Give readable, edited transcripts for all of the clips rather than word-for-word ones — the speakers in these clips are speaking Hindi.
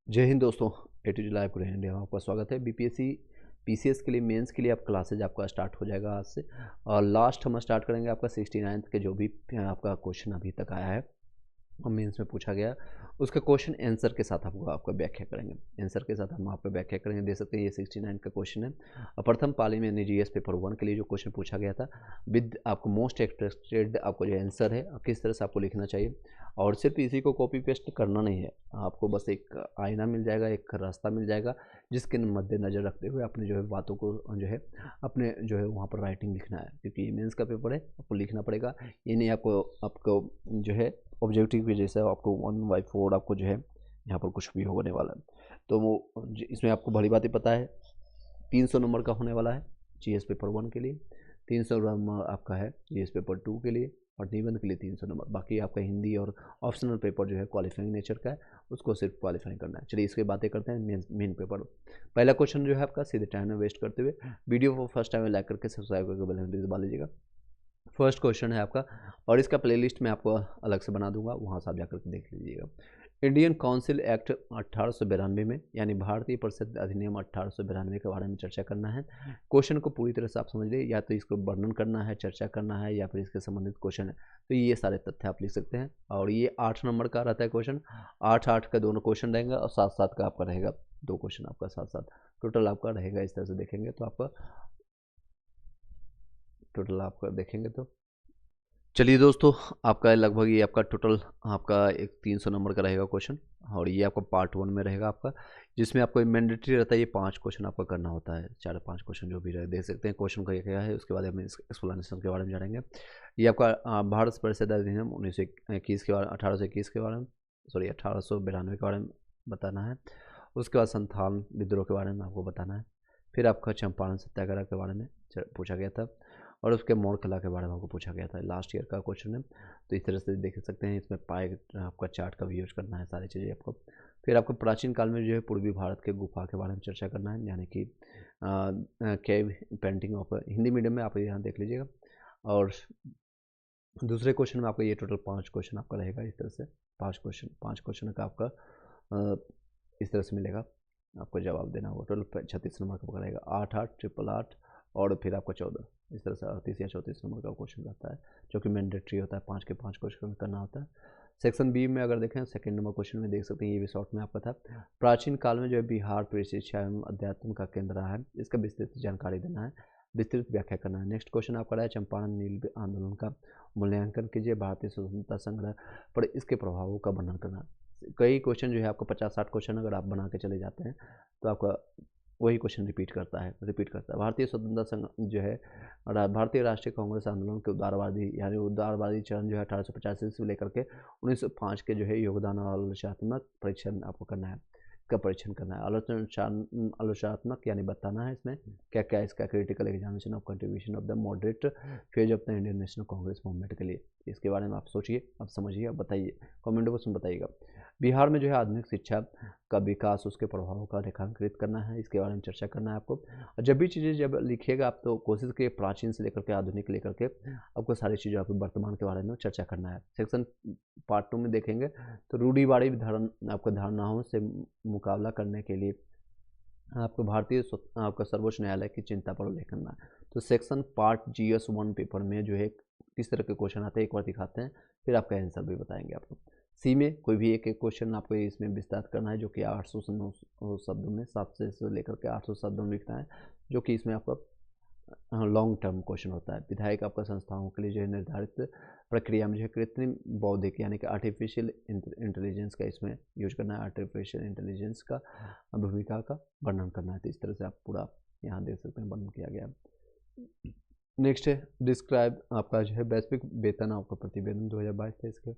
जय हिंद दोस्तों। ए टू जी लाइव पूरे इंडिया में आपका स्वागत है। बीपीएससी पीसीएस के लिए मेंस के लिए आप क्लासेज आपका स्टार्ट हो जाएगा आज से, और लास्ट हम स्टार्ट करेंगे आपका 69th के जो भी आपका क्वेश्चन अभी तक आया है और मेंस में पूछा गया उसका क्वेश्चन आंसर के साथ आपको आपका व्याख्या करेंगे। आंसर के साथ हम आपका व्याख्या करेंगे। देख सकते हैं ये 69 का क्वेश्चन है। प्रथम पाली में जीएस पेपर 1 के लिए जो क्वेश्चन पूछा गया था विद आपको मोस्ट एक्सपेक्टेड आपको जो आंसर है और किस तरह से आपको लिखना चाहिए, और सिर्फ इसी को कॉपी पेस्ट करना नहीं है। आपको बस एक आईना मिल जाएगा, एक रास्ता मिल जाएगा जिसके मद्देनज़र रखते हुए अपने जो है बातों को जो है अपने जो है वहाँ पर राइटिंग लिखना है, क्योंकि मेंस का पेपर है, आपको लिखना पड़ेगा। ये नहीं आपको आपको जो है ऑब्जेक्टिव की जैसे आपको 1/4 आपको जो है यहाँ पर कुछ भी होने वाला है। तो वो इसमें आपको बड़ी बातें पता है। 300 नंबर का होने वाला है जीएस पेपर 1 के लिए, 300 नंबर आपका है जीएस पेपर 2 के लिए, और निबंध के लिए 300 नंबर। बाकी आपका हिंदी और ऑप्शनल पेपर जो है क्वालिफाइंग नेचर का है, उसको सिर्फ क्वालिफाई करना है। चलिए इसकी बातें करते हैं मेन पेपर। पहला क्वेश्चन जो है आपका, सीधे टाइम में वेस्ट करते हुए वीडियो को फर्स्ट टाइम में लाइक करके सब्सक्राइब करके बेल आइकन दबा लीजिएगा। फर्स्ट क्वेश्चन है आपका, और इसका प्लेलिस्ट मैं आपको अलग से बना दूंगा, वहाँ से आप जाकर के देख लीजिएगा। इंडियन काउंसिल एक्ट 1892 में, यानी भारतीय परिषद अधिनियम 1892 के बारे में चर्चा करना है। क्वेश्चन को पूरी तरह से आप समझ लीजिए, या तो इसको वर्णन करना है, चर्चा करना है, या फिर इसके संबंधित क्वेश्चन है, तो ये सारे तथ्य आप लिख सकते हैं। और ये 8 नंबर का रहता है क्वेश्चन। 8 का दोनों क्वेश्चन रहेंगे, और 7 का आपका रहेगा 2 क्वेश्चन आपका 7 टोटल आपका रहेगा। इस तरह से देखेंगे तो आपका टोटल आपका देखेंगे तो चलिए दोस्तों, आपका लगभग ये आपका टोटल आपका एक 300 नंबर का रहेगा क्वेश्चन, और ये आपका पार्ट 1 में रहेगा आपका, जिसमें आपको मैंडेटरी रहता है ये 5 क्वेश्चन आपका करना होता है। 4-5 क्वेश्चन जो भी रहे देख सकते हैं क्वेश्चन का क्या है, उसके बाद हम एक्सप्लेनेशन के बारे में जानेंगे। ये आपका भारत परिषद अधिनियम 1921 के बारे 1821 के बारे में, सॉरी 1892 के बारे में बताना है। उसके बाद संथाल विद्रोह के बारे में आपको बताना है। फिर आपका चंपारण सत्याग्रह के बारे में पूछा गया था, और उसके मोड़ कला के बारे में आपको पूछा गया था। लास्ट ईयर का क्वेश्चन है, तो इस तरह से देख सकते हैं। इसमें पाए आपका चार्ट का भी यूज करना है, सारी चीज़ें आपको। फिर आपको प्राचीन काल में जो है पूर्वी भारत के गुफा के बारे में चर्चा करना है, यानी कि cave painting of Hindi medium में आप यहाँ देख लीजिएगा। और दूसरे क्वेश्चन में आपका ये टोटल 5 क्वेश्चन आपका रहेगा। इस तरह से 5 क्वेश्चन का आपका इस तरह से मिलेगा, आपको जवाब देना होगा। टोटल 36 नंबर का रहेगा। 8 और फिर आपका 14, इस तरह से 38 या 34 नंबर का क्वेश्चन रहता है, जो कि मैंडेटरी होता है। 5 के 5 क्वेश्चन करना होता है। सेक्शन बी में अगर देखें, सेकंड नंबर क्वेश्चन में देख सकते हैं, ये भी शॉर्ट में आपका था। प्राचीन काल में जो है बिहार पूरी शिक्षा एवं अध्यात्म का केंद्र रहा है, इसका विस्तृत जानकारी देना है, विस्तृत व्याख्या करना है। नेक्स्ट क्वेश्चन आपका रहा है चंपारण नील आंदोलन का मूल्यांकन कीजिए, भारतीय स्वतंत्रता संग्राम पर इसके प्रभावों का वर्णन करना। कई क्वेश्चन जो है आपको 50-60 क्वेश्चन अगर आप बना के चले जाते हैं तो आपका वही क्वेश्चन रिपीट करता है। भारतीय स्वतंत्रता संघ जो है भारतीय राष्ट्रीय कांग्रेस आंदोलन के उदारवादी, यानी उदारवादी चरण जो है 1885 से लेकर के 1905 के जो है योगदान और आलोचनात्मक परीक्षण आपको करना है, का परीक्षण करना है। आलोचनात्मक यानी बताना है इसमें क्या क्या इसका critical examination of contribution of the moderate phase of the Indian national Congress movement के लिए। इसके बारे में आप सोचिए, आप समझिए, आप बताइए, कमेंट बॉक्स में बताइएगा। बिहार में जो है आधुनिक शिक्षा का विकास, उसके प्रभावों का रेखांकित करना है, इसके बारे में चर्चा करना है आपको। और जब भी चीज़ें जब लिखिएगा आप, तो कोशिश करिए प्राचीन से लेकर के आधुनिक लेकर के आपको सारी चीज़ें आपको वर्तमान के बारे में चर्चा करना है। सेक्शन पार्ट 2 में देखेंगे तो रूढ़िवादी आपको धारणाओं से मुकाबला करने के लिए आपको भारतीय आपका सर्वोच्च न्यायालय की चिंता पर उल्लेख करना है। तो सेक्शन पार्ट GS 1 पेपर में जो है किस तरह के क्वेश्चन आते हैं एक बार दिखाते हैं, फिर आपका आंसर भी बताएंगे आपको। सी में कोई भी एक क्वेश्चन आपको इसमें विस्तार करना है, जो कि 800 शब्दों में 700 से लेकर के 800 शब्दों में लिखना है, जो कि इसमें आपका लॉन्ग टर्म क्वेश्चन होता है। विधायक आपका संस्थाओं के लिए जो है निर्धारित प्रक्रिया में जो है कृत्रिम बौद्धिक यानी कि आर्टिफिशियल इंटेलिजेंस का इसमें यूज करना है। आर्टिफिशियल इंटेलिजेंस का भूमिका का वर्णन करना है। तो इस तरह से आप पूरा यहाँ देख सकते हैं वर्णन किया गया। नेक्स्ट है डिस्क्राइब आपका जो है वैश्विक वेतन आपका प्रतिवेदन 2022 था, इसके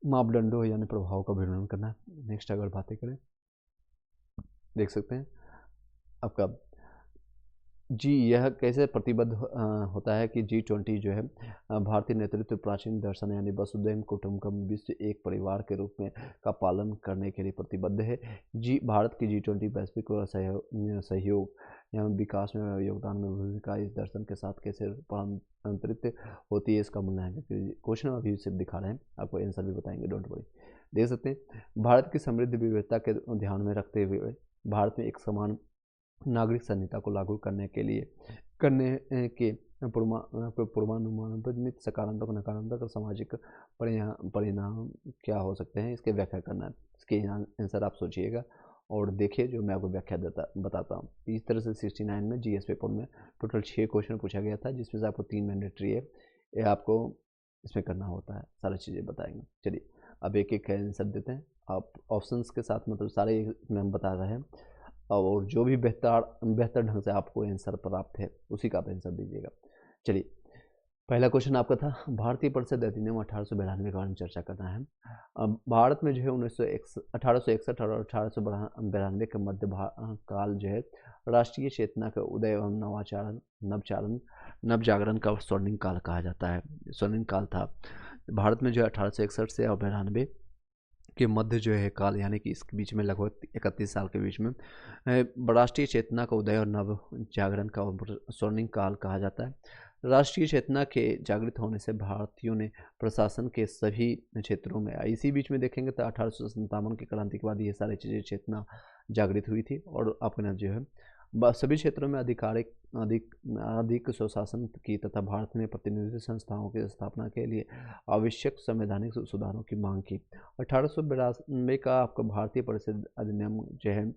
मापदंडों यानी प्रभाव का वर्णन करना है। नेक्स्ट अगर बातें करें, देख सकते हैं आपका जी, यह कैसे प्रतिबद्ध होता है कि G20 जो है भारतीय नेतृत्व प्राचीन दर्शन यानी वसुधैव कुटुंबकम विश्व एक परिवार के रूप में का पालन करने के लिए प्रतिबद्ध है। भारत की G20 वैश्विक सहयोग एवं विकास में योगदान में भूमिका इस दर्शन के साथ कैसे रूपांतरित होती है, इसका मूल्यांकन। क्वेश्चन अभी सिर्फ दिखा रहे हैं, आपको आंसर भी बताएंगे, डोंट वरी। देख सकते हैं। भारत की समृद्ध विविधता के ध्यान में रखते हुए भारत में एक समान नागरिक संहिता को लागू करने के पूर्वानुमानित सकारात्मक, नकारात्मक और सामाजिक परिणाम क्या हो सकते हैं, इसके व्याख्या करना है। इसके आंसर आप सोचिएगा और देखिए जो मैं आपको व्याख्या बताता हूँ। इस तरह से 69 में जीएस पेपर में टोटल 6 क्वेश्चन पूछा गया था, जिसमें से आपको 3 मैंडेटरी है, ये आपको इसमें करना होता है, सारी चीज़ें बताएंगे। चलिए अब एक एक आंसर देते हैं। आप ऑप्शंस के साथ मतलब सारे इसमें हम बता रहे हैं, और जो भी बेहतर ढंग से आपको आंसर प्राप्त है उसी का आप आंसर दीजिएगा। चलिए पहला क्वेश्चन आपका था, भारतीय परिषद अधिनियम 1892 के बारे में चर्चा करना है। अब भारत में जो है 1861 और 1892 के मध्य काल जो है राष्ट्रीय चेतना का उदय एवं नवजागरण का स्वर्णिम काल कहा जाता है। स्वर्णिम काल था भारत में जो है 1861 से और 92 के मध्य जो है काल, यानी कि इसके बीच में लगभग 31 साल के बीच में राष्ट्रीय चेतना का उदय और नव जागरण का स्वर्णिम काल कहा जाता है। राष्ट्रीय चेतना के जागृत होने से भारतीयों ने प्रशासन के सभी क्षेत्रों में, इसी बीच में देखेंगे तो 1857 की क्रांति के बाद ये सारी चीज़ें चेतना जागृत हुई थी, और अपना जो है सभी क्षेत्रों में अधिक स्वशासन की तथा भारत में प्रतिनिधि संस्थाओं की स्थापना के लिए आवश्यक संवैधानिक सुधारों की मांग की। 1892 का आपका भारतीय परिषद अधिनियम जो है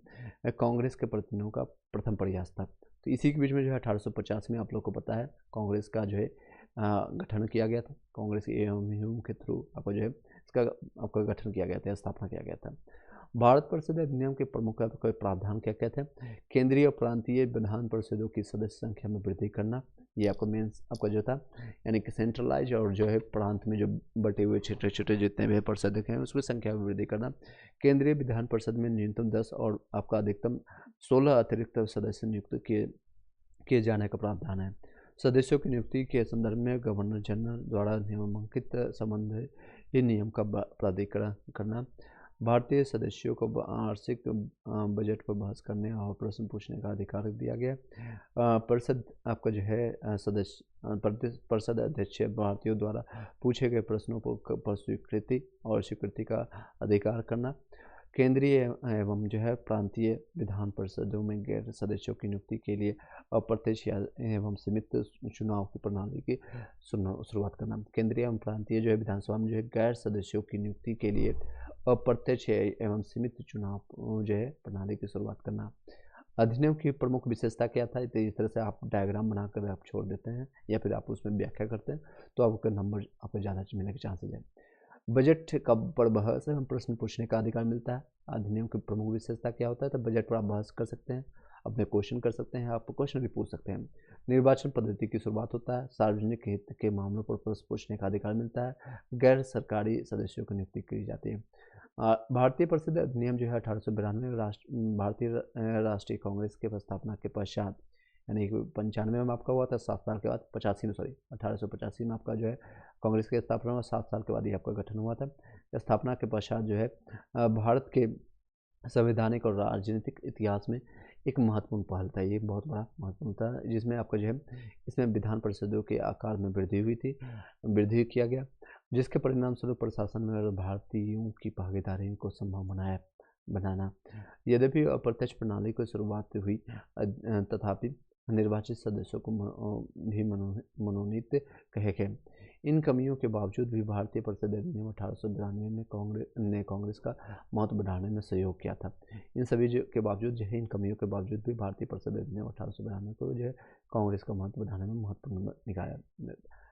कांग्रेस के प्रतिनिधियों का प्रथम प्रयास था। तो इसी के बीच में जो है 1850 में आप लोग को पता है कांग्रेस का जो है गठन किया गया था। कांग्रेस एवं के थ्रू आपको जो है इसका आपका गठन किया गया था, स्थापना किया गया था। भारत परिषद अधिनियम के प्रमुख प्रावधान क्या क्या थे? केंद्रीय और प्रांतीय विधान परिषदों की सदस्य संख्या में वृद्धि करना, ये आपको मेन आपका जो था, यानी कि सेंट्रलाइज और जो है प्रांत में जो बटे हुए छोटे छोटे जितने भी परिषद हैं उसकी संख्या में वृद्धि करना। केंद्रीय विधान परिषद में न्यूनतम 10 और आपका अधिकतम 16 अतिरिक्त सदस्य नियुक्त किए जाने का प्रावधान है। सदस्यों की नियुक्ति के संदर्भ में गवर्नर जनरल द्वारा निम्नलिखित संबंध नियम का प्राधिकरण करना। भारतीय सदस्यों को वार्षिक बजट पर बहस करने और प्रश्न पूछने का अधिकार दिया गया। परिषद आपका जो है परिषद अध्यक्ष भारतीयों द्वारा पूछे गए प्रश्नों पर स्वीकृति का अधिकार करना। केंद्रीय एवं जो है प्रांतीय विधान परिषदों में गैर सदस्यों की नियुक्ति के लिए अप्रत्यक्ष एवं सीमित चुनाव की प्रणाली की शुरुआत करना। केंद्रीय एवं प्रांतीय जो है विधानसभा में जो है गैर सदस्यों की नियुक्ति के लिए अप्रत्यक्ष एवं सीमित चुनाव जो है प्रणाली की शुरुआत करना। अधिनियम की प्रमुख विशेषता क्या था? तो इस तरह से आप डायग्राम बनाकर आप छोड़ देते हैं या फिर आप उसमें व्याख्या करते हैं तो आपका नंबर आपको ज़्यादा मिलने के चांसेस है। बजट का पर बहस हम प्रश्न पूछने का अधिकार मिलता है। अधिनियम की प्रमुख विशेषता क्या होता है? तो बजट पर आप बहस कर सकते हैं, अपने क्वेश्चन कर सकते हैं, आप क्वेश्चन भी पूछ सकते हैं। निर्वाचन पद्धति की शुरुआत होता है। सार्वजनिक हित के मामलों पर प्रश्न पूछने का अधिकार मिलता है। गैर सरकारी सदस्यों की नियुक्ति की जाती है। भारतीय परिषद अधिनियम जो है 1892 भारतीय राष्ट्रीय कांग्रेस के स्थापना के पश्चात, यानी 95 में आपका हुआ था, 7 साल के बाद 1885 में आपका जो है कांग्रेस की स्थापना हुआ, 7 साल के बाद ही आपका गठन हुआ था। स्थापना के पश्चात जो है भारत के संवैधानिक और राजनीतिक इतिहास में एक महत्वपूर्ण पहल था, ये बहुत बड़ा महत्वपूर्ण था, जिसमें आपका जो है इसमें विधान परिषदों के आकार में वृद्धि किया गया, जिसके परिणाम स्वरूप प्रशासन में भारतीयों की भागीदारी को संभव बनाना। यद्यपि अप्रत्यक्ष प्रणाली की शुरुआत हुई तथापि निर्वाचित सदस्यों को भी मनोनीत कहे गए। इन कमियों के बावजूद भी भारतीय परिषद अधिनियम 1892 में कांग्रेस का महत्व बढ़ाने में सहयोग किया था। इन सभी के बावजूद जो है, इन कमियों के बावजूद भी भारतीय परिषद अधिनियम 1892 को जो है कांग्रेस का महत्व बढ़ाने में महत्वपूर्ण निकाया।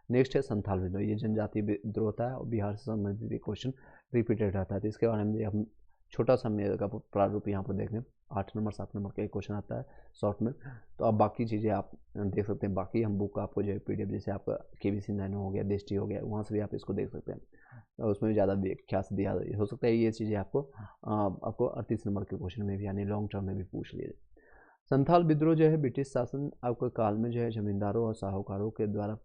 नेक्स्ट है संथाल विद्रोह। ये जनजातीय विद्रोह होता है और बिहार से संबंधित क्वेश्चन रिपीटेड रहता है, तो इसके बारे में हम छोटा सा मेरा प्रारूप यहाँ पर देखें। 8 नंबर 7 नंबर का एक क्वेश्चन आता है शॉर्ट में, तो अब बाकी चीज़ें आप देख सकते हैं। बाकी हम बुक आपको जो है PDF जैसे आपका KBC नैनो हो गया, देश हो गया, वहाँ से भी आप इसको देख सकते हैं, उसमें भी ज़्यादा व्याख्या से दिया हो सकता है। ये चीज़ें आपको 38 नंबर के क्वेश्चन में भी यानी लॉन्ग टर्म में भी पूछ लिए। संथाल विद्रोह जो है ब्रिटिश शासन आपके काल में जो है जमींदारों और साहूकारों के द्वारा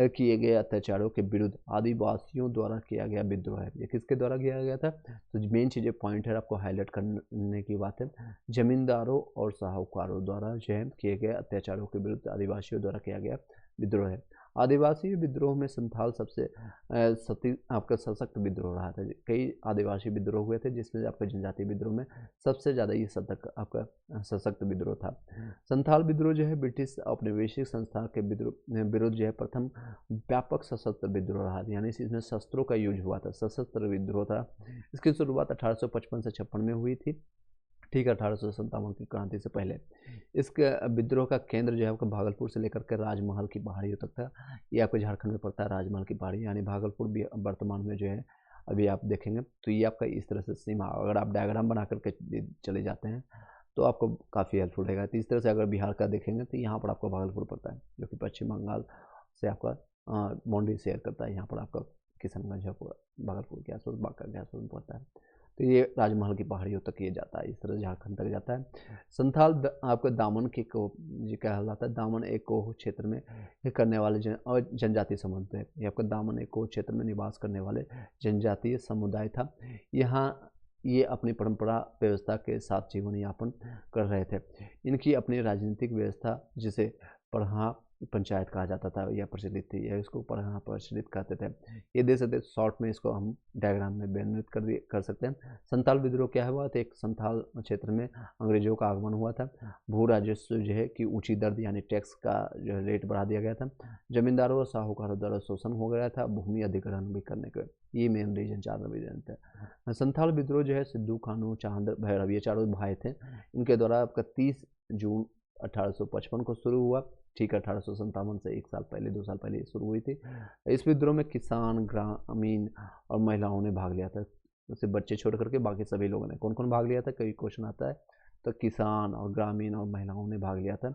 किए गए अत्याचारों के विरुद्ध आदिवासियों द्वारा किया गया विद्रोह है। ये किसके द्वारा किया गया था? तो मेन चीज़ें पॉइंट है आपको हाईलाइट करने की बात है। जमींदारों और साहूकारों द्वारा जो है किए गए अत्याचारों के विरुद्ध आदिवासियों द्वारा किया गया विद्रोह है। आदिवासी विद्रोह में संथाल सबसे आपका सशक्त विद्रोह रहा था। कई आदिवासी विद्रोह हुए थे जिसमें आपका जनजातीय विद्रोह में सबसे ज़्यादा ये सतर्क आपका सशक्त विद्रोह था। संथाल विद्रोह जो है ब्रिटिश औपनिवेशिक संस्था के विरुद्ध जो है प्रथम व्यापक सशस्त्र विद्रोह रहा, यानी इसमें शस्त्रों का यूज हुआ था, सशस्त्र विद्रोह था। इसकी शुरुआत 1855 से 56 में हुई थी, ठीक है, 1857 की क्रांति से पहले। इसके विद्रोह का केंद्र जो है आपका भागलपुर से लेकर के राजमहल की पहाड़ियों तक था। ये आपको झारखंड में पड़ता है, राजमहल की पहाड़ी, यानी भागलपुर भी वर्तमान में जो है अभी आप देखेंगे तो ये आपका इस तरह से सीमा, अगर आप डायग्राम बना करके चले जाते हैं तो आपको काफ़ी हेल्पफुल रहेगा। तो इस तरह से अगर बिहार का देखेंगे तो यहाँ पर आपका भागलपुर पड़ता है, जो कि पश्चिम बंगाल से आपका बाउंड्री शेयर करता है। यहाँ पर आपका किशनगंज आपको भागलपुर के आसपास, बांका के आसपास पड़ता है। तो ये राजमहल की पहाड़ियों तक ये जाता है, इस तरह झारखंड तक जाता है। संथाल आपका दामन के को जी कहलाता है, दामन एको क्षेत्र में करने वाले और जनजातीय समुदाय, ये आपका दामन एको क्षेत्र में निवास करने वाले जनजातीय समुदाय था। यहाँ ये अपनी परंपरा व्यवस्था के साथ जीवन यापन कर रहे थे। इनकी अपनी राजनीतिक व्यवस्था, जिसे पढ़ा पंचायत कहा जाता था, यह प्रचलित थी, या इसको पढ़ा प्रचलित कहते थे। ये दे सकते, शॉर्ट में इसको हम डायग्राम में वर्णित कर सकते हैं। संथाल विद्रोह क्या हुआ था, एक संथाल क्षेत्र में अंग्रेजों का आगमन हुआ था। भू राजस्व जो है कि ऊंची दर यानी टैक्स का जो है रेट बढ़ा दिया गया था। जमींदारों और साहूकारों द्वारा शोषण हो गया था, भूमि अधिग्रहण भी करने के, ये मेन रीजन, 4 रीजन थे। संथाल विद्रोह जो है सिद्धू कानू चांद भैरव, ये चारों भाई थे, इनके द्वारा आपका 30 जून 1855 को शुरू हुआ, ठीक है। 1857 से 1 साल पहले, 2 साल पहले शुरू हुई थी। इस विद्रोह में किसान, ग्रामीण और महिलाओं ने भाग लिया था, उसे बच्चे छोड़ करके बाकी सभी लोगों ने। कौन कौन भाग लिया था, कई क्वेश्चन आता है, तो किसान और ग्रामीण और महिलाओं ने भाग लिया था।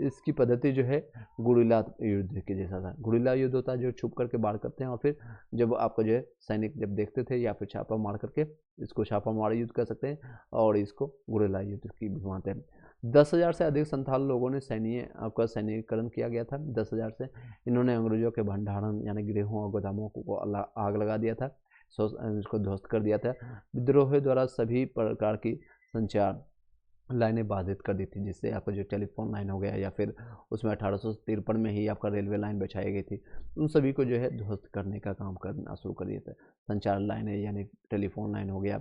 इसकी पद्धति जो है गुरिल्ला युद्ध के जैसा था। गुरिल्ला युद्ध होता है जो छुप करके वार करते हैं, और फिर जब आपको जो है सैनिक जब देखते थे, या फिर छापा मार करके, इसको छापा मार युद्ध कर सकते हैं, और इसको गुरिल्ला युद्ध की भी मानते हैं। 10,000 से अधिक संथाल लोगों ने आपका सैनिकीकरण किया गया था। 10,000 से इन्होंने अंग्रेजों के भंडारण यानी गृहों और गोदामों को आग लगा दिया था, इसको ध्वस्त कर दिया था। विद्रोह द्वारा सभी प्रकार की संचार लाइनें बाधित कर दी थी, जिससे आपका जो टेलीफोन लाइन हो गया, या फिर उसमें 1853 में ही आपका रेलवे लाइन बिछाई गई थी, उन सभी को जो है ध्वस्त करने का काम करना शुरू कर दिया था। संचार लाइनें यानी टेलीफोन लाइन हो गया,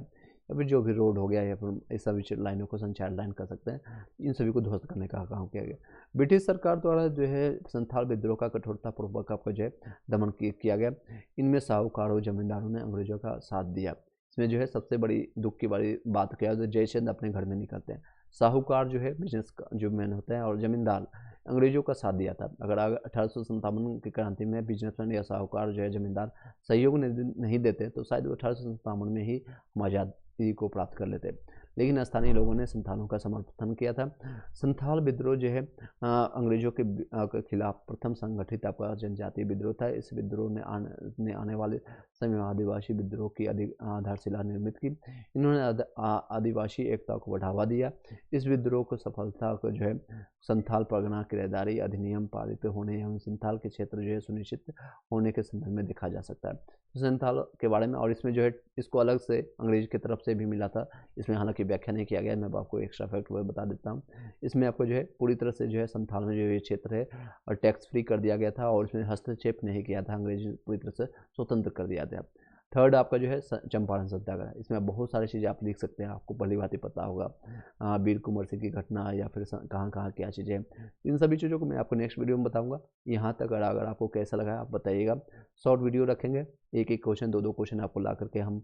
या फिर जो भी रोड हो गया, या फिर इस सभी लाइनों को संचार लाइन कर सकते हैं, इन सभी को ध्वस्त करने का काम किया गया। ब्रिटिश सरकार द्वारा जो है संथाल विद्रोह का कठोरतापूर्वक आपका जो है दमन किया गया। इनमें साहूकारों, जमींदारों ने अंग्रेजों का साथ दिया। इसमें जो है सबसे बड़ी दुख की बड़ी बात क्या है, जो जयचंद अपने घर में निकलते हैं, साहूकार जो है बिजनेस का जो मैन होता है, और जमींदार अंग्रेजों का साथ दिया था। अगर 1857 की क्रांति में बिजनेसमैन या साहूकार जो है जमींदार सहयोग नहीं देते, तो शायद वो 1857 में ही हम आज़ादी को प्राप्त कर लेते। लेकिन स्थानीय लोगों ने संथालों का समर्थन किया था। संथाल विद्रोह जो है अंग्रेजों के खिलाफ प्रथम संगठित आपका जनजातीय विद्रोह था। इस विद्रोह ने आने वाले समय में आदिवासी विद्रोह की आधारशिला निर्मित की। इन्होंने आदिवासी एकता को बढ़ावा दिया। इस विद्रोह को सफलता को जो है संथाल परगना किराएदारी अधिनियम पारित होने एवं संथाल के क्षेत्र जो है सुनिश्चित होने के संदर्भ में देखा जा सकता है। तो संथाल के बारे में, और इसमें जो है इसको अलग से अंग्रेज की तरफ से भी मिला था, इसमें हालांकि व्याख्या नहीं किया गया, मैं आपको एक्स्ट्रा फैक्ट वो बता देता हूँ। इसमें आपको जो है पूरी तरह से जो है संथाल में जो ये क्षेत्र है और टैक्स फ्री कर दिया गया था, और इसमें हस्तक्षेप नहीं किया था, अंग्रेज पूरी तरह से स्वतंत्र कर दिया था। थर्ड आपका जो है चंपारण सत्याग्रह, इसमें बहुत सारी चीज़ें आप लिख सकते हैं, आपको भली भांति पता होगा, वीर कुंवर सिंह की घटना, या फिर कहाँ कहाँ क्या चीज़ें, इन सभी चीज़ों को मैं आपको नेक्स्ट वीडियो में बताऊंगा। यहाँ तक अगर आपको कैसा लगा आप बताइएगा। शॉर्ट वीडियो रखेंगे, एक एक क्वेश्चन, दो क्वेश्चन आपको ला करके हम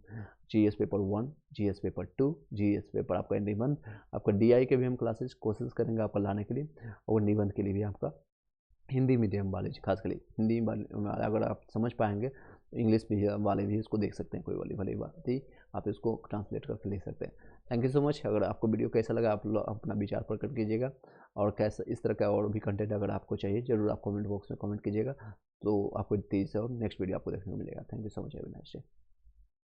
GS paper 1, GS paper 2, GS paper आपका निबंध, आपका डीआई के भी हम क्लासेस कोशिश करेंगे आपको लाने के लिए, और निबंध के लिए भी आपका हिंदी मीडियम वाले, खास कर हिंदी वाले अगर आप समझ पाएंगे, इंग्लिश भी वाले भी इसको देख सकते हैं, कोई वाली भली बात ही, आप इसको ट्रांसलेट करके लिख सकते हैं। Thank you so much. अगर आपको वीडियो कैसा लगा आप अपना विचार प्रकट कीजिएगा, और कैसा इस तरह का और भी कंटेंट अगर आपको चाहिए जरूर आप कमेंट बॉक्स में कमेंट कीजिएगा, तो आपको तेज़ी से और नेक्स्ट वीडियो आपको देखने को मिलेगा। Thank you so much, have a nice day.